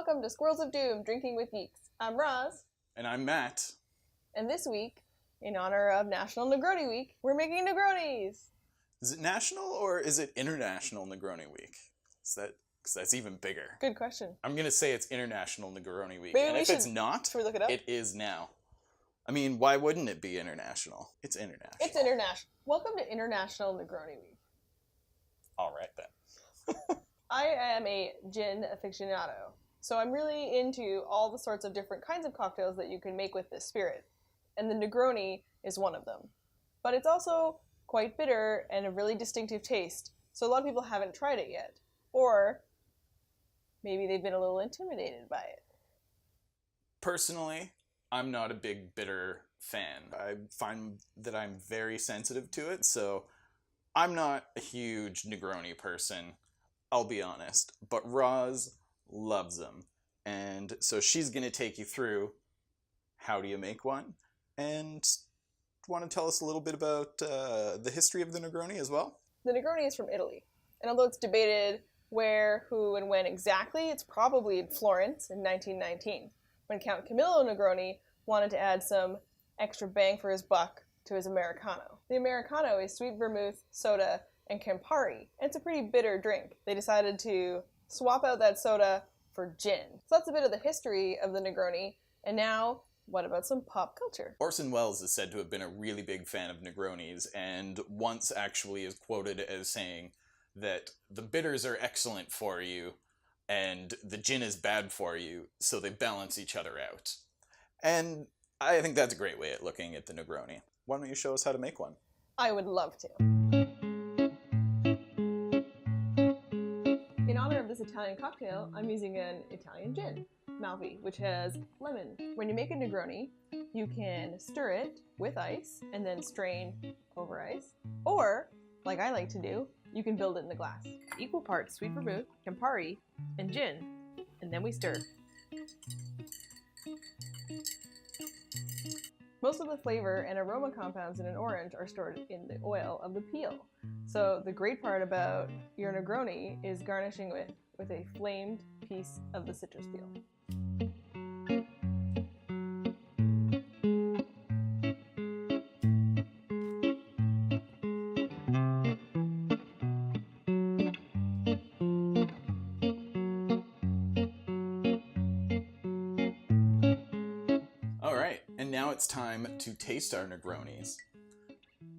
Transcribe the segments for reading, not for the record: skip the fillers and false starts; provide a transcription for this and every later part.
Welcome to Squirrels of Doom, Drinking with Geeks. I'm Roz. And I'm Matt. And this week, in honor of National Negroni Week, we're making Negronis! Is it national or is it International Negroni Week? Because that's even bigger. Good question. I'm going to say it's International Negroni Week. Maybe and we if should, it's not, should we look it up? it is now. I mean, why wouldn't it be international? It's international. It's international. Welcome to International Negroni Week. All right, then. I am a gin aficionado, so I'm really into all the sorts of different kinds of cocktails that you can make with this spirit, and the Negroni is one of them. But it's also quite bitter and a really distinctive taste, so a lot of people haven't tried it yet. Or maybe they've been a little intimidated by it. Personally, I'm not a big bitter fan. I find that I'm very sensitive to it, so I'm not a huge Negroni person, I'll be honest. But Roz loves them, and so she's going to take you through how do you make one, and want to tell us a little bit about the history of the Negroni as well? The Negroni is from Italy, and although it's debated where, who, and when exactly, it's probably in Florence in 1919, when Count Camillo Negroni wanted to add some extra bang for his buck to his Americano. The Americano is sweet vermouth, soda, and Campari, and it's a pretty bitter drink. They decided to swap out that soda for gin. So that's a bit of the history of the Negroni, and now, what about some pop culture? Orson Welles is said to have been a really big fan of Negronis, and once actually is quoted as saying that the bitters are excellent for you, and the gin is bad for you, so they balance each other out. And I think that's a great way of looking at the Negroni. Why don't you show us how to make one? I would love to. In honor of this Italian cocktail, I'm using an Italian gin, Malvi, which has lemon. When you make a Negroni, you can stir it with ice and then strain over ice. Or, like I like to do, you can build it in the glass. Equal parts sweet vermouth, Campari, and gin, and then we stir. Most of the flavor and aroma compounds in an orange are stored in the oil of the peel. So the great part about your Negroni is garnishing it with a flamed piece of the citrus peel. Alright, and now it's time to taste our Negronis.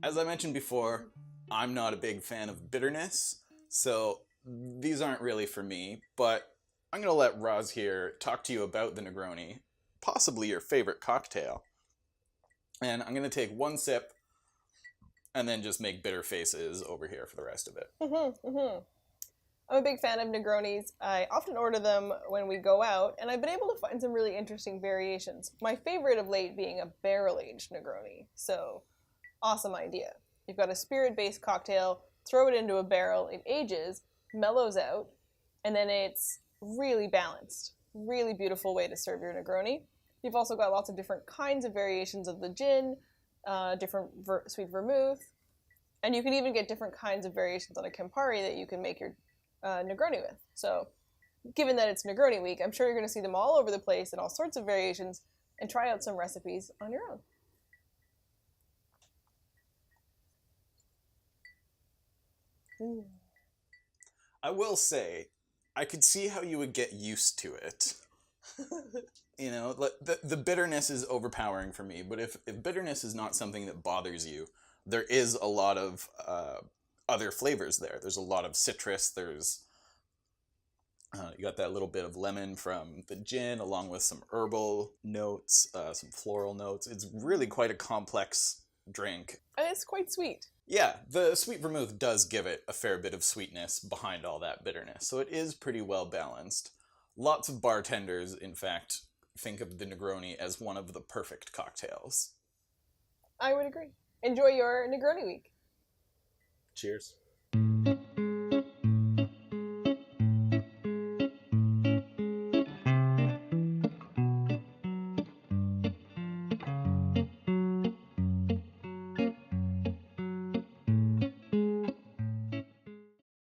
As I mentioned before, I'm not a big fan of bitterness, so these aren't really for me, but I'm going to let Roz here talk to you about the Negroni, possibly your favorite cocktail. And I'm going to take one sip and then just make bitter faces over here for the rest of it. I'm a big fan of Negronis. I often order them when we go out, and I've been able to find some really interesting variations. My favorite of late being a barrel-aged Negroni, so awesome idea. You've got a spirit-based cocktail, throw it into a barrel, it ages, mellows out, and then it's really balanced. Really beautiful way to serve your Negroni. You've also got lots of different kinds of variations of the gin, different sweet vermouth, and you can even get different kinds of variations on a Campari that you can make your Negroni with. So, given that it's Negroni week, I'm sure you're going to see them all over the place in all sorts of variations and try out some recipes on your own. I will say, I could see how you would get used to it. You know, the bitterness is overpowering for me, but if bitterness is not something that bothers you, there is a lot of other flavors there. There's a lot of citrus, there's you got that little bit of lemon from the gin along with some herbal notes, some floral notes. It's really quite a complex drink. And it's quite sweet. Yeah, the sweet vermouth does give it a fair bit of sweetness behind all that bitterness, so it is pretty well balanced. Lots of bartenders, in fact, think of the Negroni as one of the perfect cocktails. I would agree. Enjoy your Negroni week. Cheers.